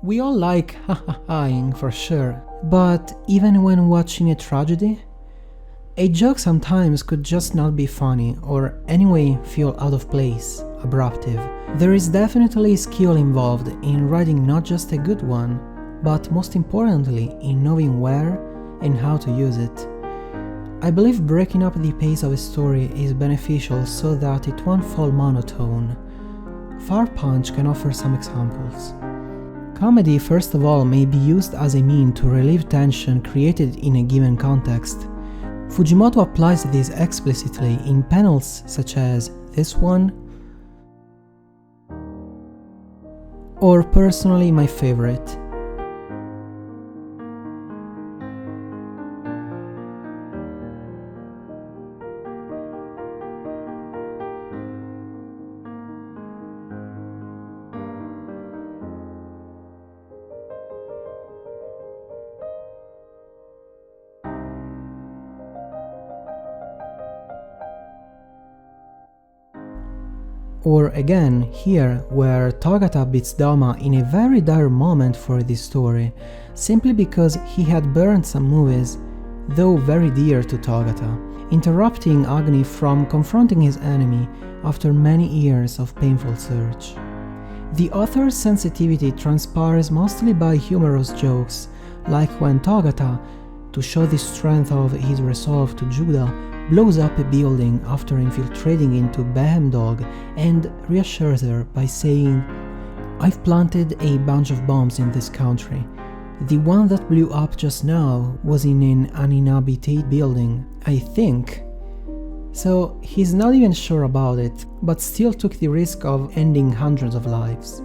We all like ha-ha-haing for sure, but even when watching a tragedy, a joke sometimes could just not be funny or anyway feel out of place, abruptive. There is definitely skill involved in writing not just a good one, but most importantly in knowing where and how to use it. I believe breaking up the pace of a story is beneficial so that it won't fall monotone. Fire Punch can offer some examples. Comedy, first of all, may be used as a means to relieve tension created in a given context. Fujimoto applies this explicitly in panels such as this one, or personally my favorite. Or again, here, where Togata beats Dama in a very dire moment for this story, simply because he had burned some movies, though very dear to Togata, interrupting Agni from confronting his enemy after many years of painful search. The author's sensitivity transpires mostly by humorous jokes, like when Togata, to show the strength of his resolve to Judah, blows up a building after infiltrating into Behemdog and reassures her by saying, "I've planted a bunch of bombs in this country. The one that blew up just now was in an uninhabited building, I think." So he's not even sure about it, but still took the risk of ending hundreds of lives.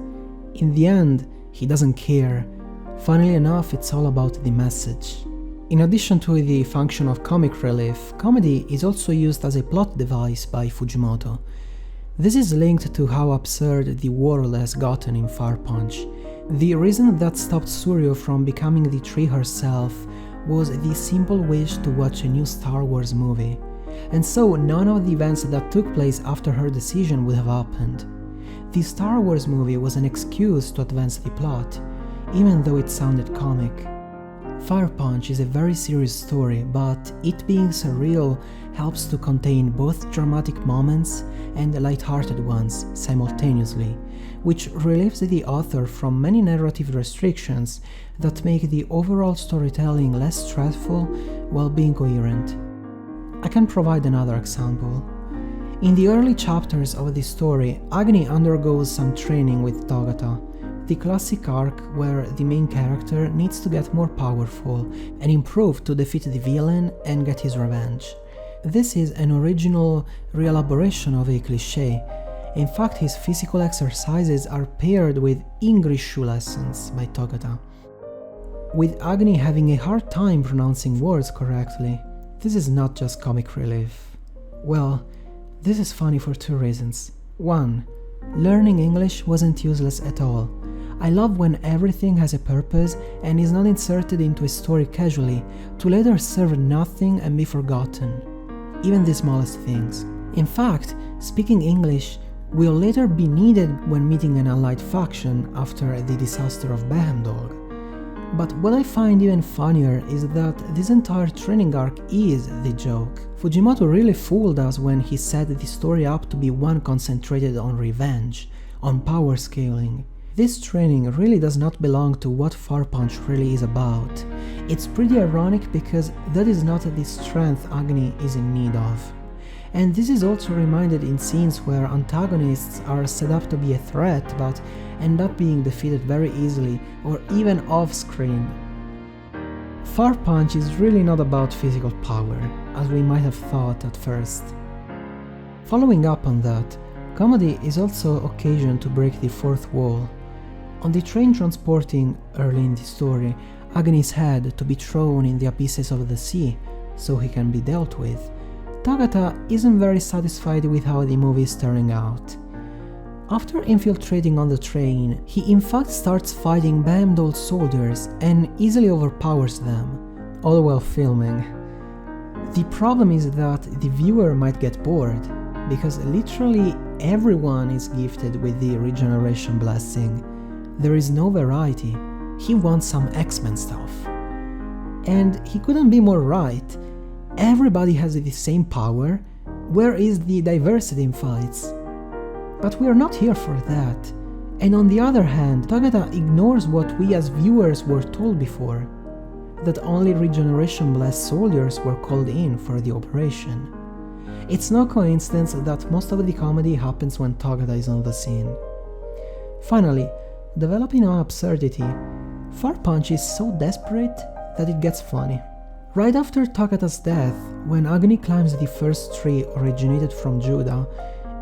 In the end, he doesn't care. Funnily enough, it's all about the message. In addition to the function of comic relief, comedy is also used as a plot device by Fujimoto. This is linked to how absurd the world has gotten in Fire Punch. The reason that stopped Suryo from becoming the tree herself was the simple wish to watch a new Star Wars movie, and so none of the events that took place after her decision would have happened. The Star Wars movie was an excuse to advance the plot, even though it sounded comic. Fire Punch is a very serious story, but it being surreal helps to contain both dramatic moments and light-hearted ones simultaneously, which relieves the author from many narrative restrictions that make the overall storytelling less stressful while being coherent. I can provide another example. In the early chapters of the story, Agni undergoes some training with Togata, the classic arc where the main character needs to get more powerful and improve to defeat the villain and get his revenge. This is an original reelaboration of a cliché. In fact, his physical exercises are paired with English shoe lessons by Togata, with Agni having a hard time pronouncing words correctly. This is not just comic relief. Well, this is funny for two reasons. One, learning English wasn't useless at all. I love when everything has a purpose and is not inserted into a story casually to later serve nothing and be forgotten. Even the smallest things. In fact, speaking English will later be needed when meeting an allied faction after the disaster of Behemdog. But what I find even funnier is that this entire training arc is the joke. Fujimoto really fooled us when he set the story up to be one concentrated on revenge, on power scaling. This training really does not belong to what Fire Punch really is about. It's pretty ironic because that is not the strength Agni is in need of. And this is also reminded in scenes where antagonists are set up to be a threat but end up being defeated very easily or even off-screen. Fire Punch is really not about physical power, as we might have thought at first. Following up on that, comedy is also occasion to break the fourth wall. On the train transporting, early in the story, Agni's head to be thrown in the abysses of the sea, so he can be dealt with, Togata isn't very satisfied with how the movie is turning out. After infiltrating on the train, he in fact starts fighting Behemdol's soldiers and easily overpowers them, all while filming. The problem is that the viewer might get bored, because literally everyone is gifted with the regeneration blessing. there is no variety. He wants some X-Men stuff. And he couldn't be more right. Everybody has the same power. Where is the diversity in fights? But we are not here for that. And on the other hand, Toghata ignores what we as viewers were told before, that only regeneration-blessed soldiers were called in for the operation. It's no coincidence that most of the comedy happens when Toghata is on the scene. Finally, developing an absurdity, Far Punch is so desperate that it gets funny. Right after Toghata's death, when Agni climbs the first tree originated from Judah,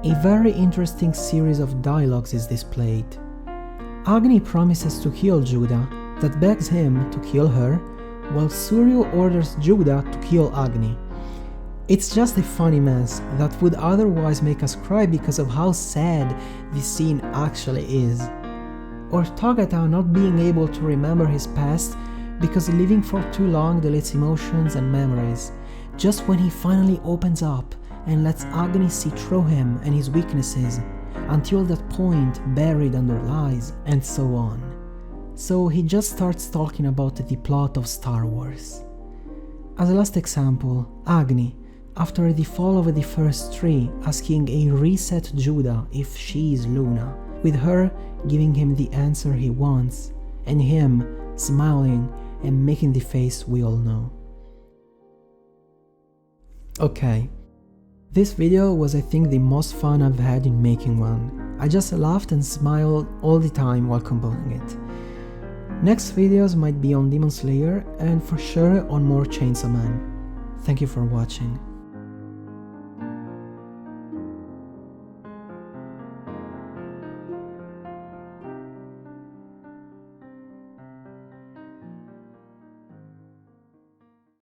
a very interesting series of dialogues is displayed. Agni promises to kill Judah, that begs him to kill her, while Suryo orders Judah to kill Agni. It's just a funny mess that would otherwise make us cry because of how sad this scene actually is. Or Toghata not being able to remember his past because living for too long deletes emotions and memories, just when he finally opens up and lets Agni see through him and his weaknesses, until that point buried under lies, and so on. So he just starts talking about the plot of Star Wars. As a last example, Agni, after the fall of the first tree, asking a reset Judah if she is Luna, with her giving him the answer he wants, and him smiling and making the face we all know. Okay, this video was, I think, the most fun I've had in making one. I just laughed and smiled all the time while composing it. Next videos might be on Demon Slayer and for sure on more Chainsaw Man. Thank you for watching.